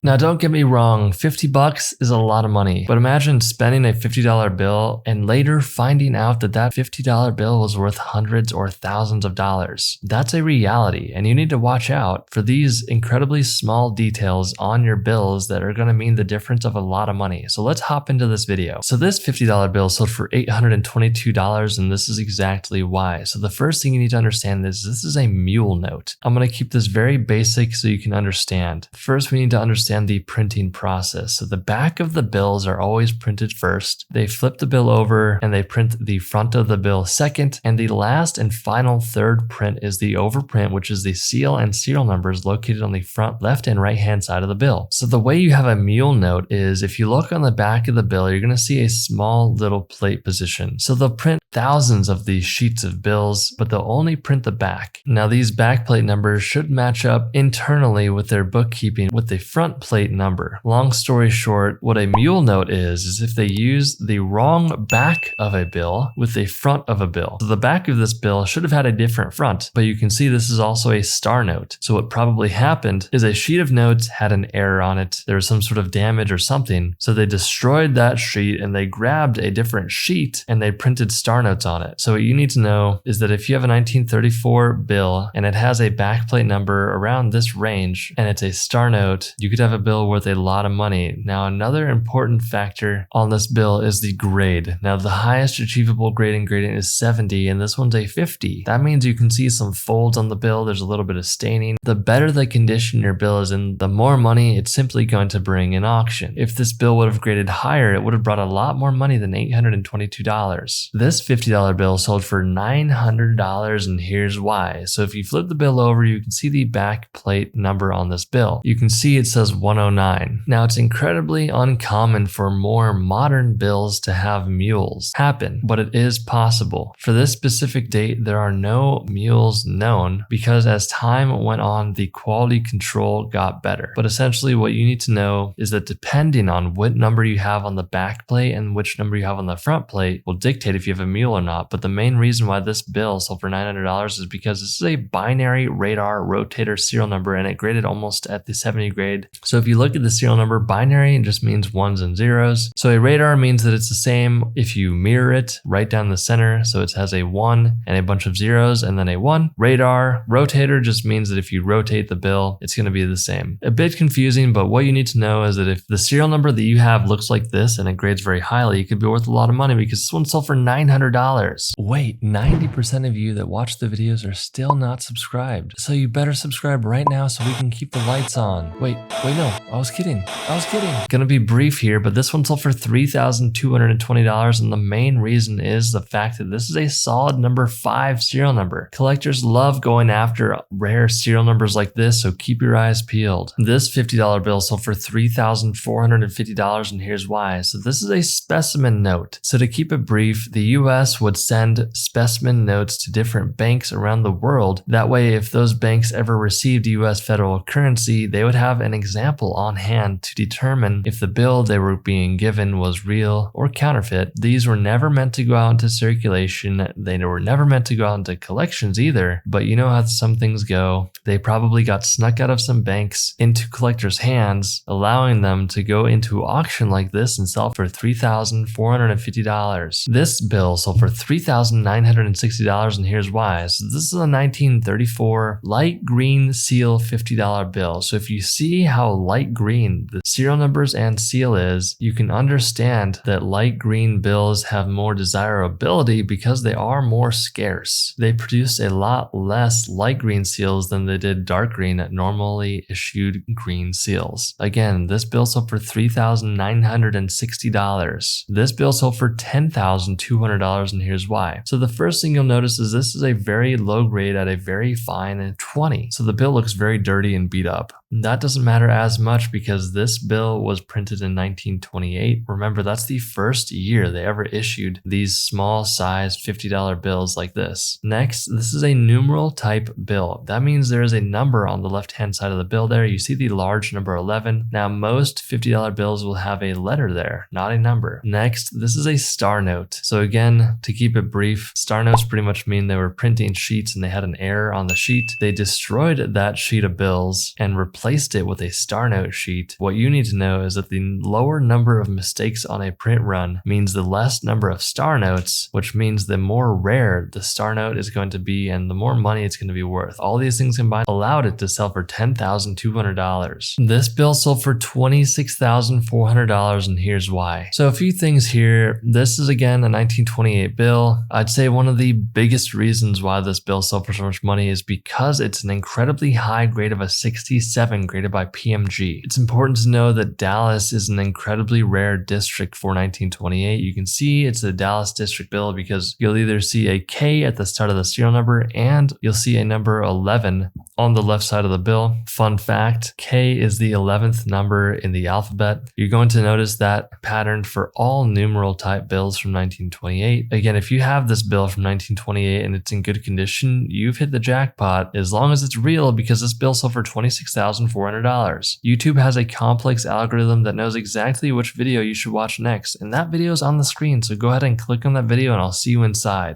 Now don't get me wrong, 50 bucks is a lot of money, but imagine spending a $50 bill and later finding out that that $50 bill was worth hundreds or thousands of dollars. That's a reality, and you need to watch out for these incredibly small details on your bills that are going to mean the difference of a lot of money. So let's hop into this video. So this $50 bill sold for $822, and this is exactly why. So the first thing you need to understand is this is a Mule Note. I'm going to keep this very basic so you can understand. First, we need to understand the printing process. So the back of the bills are always printed first. They flip the bill over and they print the front of the bill second. And the last and final third print is the overprint, which is the seal and serial numbers located on the front left and right hand side of the bill. So the way you have a Mule Note is if you look on the back of the bill, you're going to see a small little plate position. So they'll print thousands of these sheets of bills, but they'll only print the back. Now these back plate numbers should match up internally with their bookkeeping with the front plate number. Long story short, what a Mule Note is if they use the wrong back of a bill with the front of a bill. So the back of this bill should have had a different front, but you can see this is also a star note. So what probably happened is a sheet of notes had an error on it. There was some sort of damage or something. So they destroyed that sheet and they grabbed a different sheet and they printed star notes on it. So what you need to know is that if you have a 1934 bill and it has a back plate number around this range and it's a star note, you could have a bill worth a lot of money. Now, another important factor on this bill is the grade. Now, the highest achievable grade in grading is 70, and this one's a 50. That means you can see some folds on the bill. There's a little bit of staining. The better the condition your bill is in, the more money it's simply going to bring in auction. If this bill would have graded higher, it would have brought a lot more money than $822. This $50 bill sold for $900, and here's why. So if you flip the bill over, you can see the back plate number on this bill. You can see it says 109. Now it's incredibly uncommon for more modern bills to have mules happen, but it is possible. For this specific date, there are no mules known because as time went on, the quality control got better. But essentially what you need to know is that depending on what number you have on the back plate and which number you have on the front plate will dictate if you have a mule or not. But the main reason why this bill sold for $900 is because this is a binary radar rotator serial number and it graded almost at the 70 grade. So if you look at the serial number, binary just means ones and zeros. So a radar means that it's the same if you mirror it right down the center. So it has a 1 and a bunch of zeros and then a 1. Radar rotator just means that if you rotate the bill, it's going to be the same. A bit confusing, but what you need to know is that if the serial number that you have looks like this and it grades very highly, it could be worth a lot of money because this one sold for $900. Wait, 90% of you that watch the videos are still not subscribed. So you better subscribe right now so we can keep the lights on. Wait, no, I was kidding. Gonna be brief here, but this one sold for $3,220, and the main reason is the fact that this is a solid number 5 serial number. Collectors love going after rare serial numbers like this, so keep your eyes peeled. This $50 bill sold for $3,450, and here's why. So this is a specimen note. So to keep it brief, the US would send specimen notes to different banks around the world. That way, if those banks ever received US federal currency, they would have an example on hand to determine if the bill they were being given was real or counterfeit. These were never meant to go out into circulation. They were never meant to go out into collections either, but you know how some things go. They probably got snuck out of some banks into collectors' hands, allowing them to go into auction like this and sell for $3,450. This bill sold for $3,960, and here's why. So this is a 1934 light green seal $50 bill. So if you see how light green the serial numbers and seal is, you can understand that light green bills have more desirability because they are more scarce. They produce a lot less light green seals than they did dark green at normally issued green seals. Again, this bill sold for $3,960. This bill sold for $10,200, and here's why. So the first thing you'll notice is this is a very low grade at a very fine 20. So the bill looks very dirty and beat up. That doesn't matter as much because this bill was printed in 1928. Remember, that's the first year they ever issued these small size $50 bills like this. Next, this is a numeral type bill. That means there is a number on the left-hand side of the bill there. You see the large number 11. Now, most $50 bills will have a letter there, not a number. Next, this is a star note. So again, to keep it brief, star notes pretty much mean they were printing sheets and they had an error on the sheet. They destroyed that sheet of bills and replaced replaced it with a star note sheet, what you need to know is that the lower number of mistakes on a print run means the less number of star notes, which means the more rare the star note is going to be and the more money it's going to be worth. All these things combined allowed it to sell for $10,200. This bill sold for $26,400, and here's why. So a few things here. This is again a 1928 bill. I'd say one of the biggest reasons why this bill sold for so much money is because it's an incredibly high grade of a 67 graded by PMG. It's important to know that Dallas is an incredibly rare district for 1928. You can see it's a Dallas district bill because you'll either see a K at the start of the serial number and you'll see a number 11 on the left side of the bill. Fun fact, K is the 11th number in the alphabet. You're going to notice that pattern for all numeral type bills from 1928. Again, if you have this bill from 1928 and it's in good condition, you've hit the jackpot as long as it's real, because this bill sold for $26,400. YouTube has a complex algorithm that knows exactly which video you should watch next, and that video is on the screen, so go ahead and click on that video and I'll see you inside.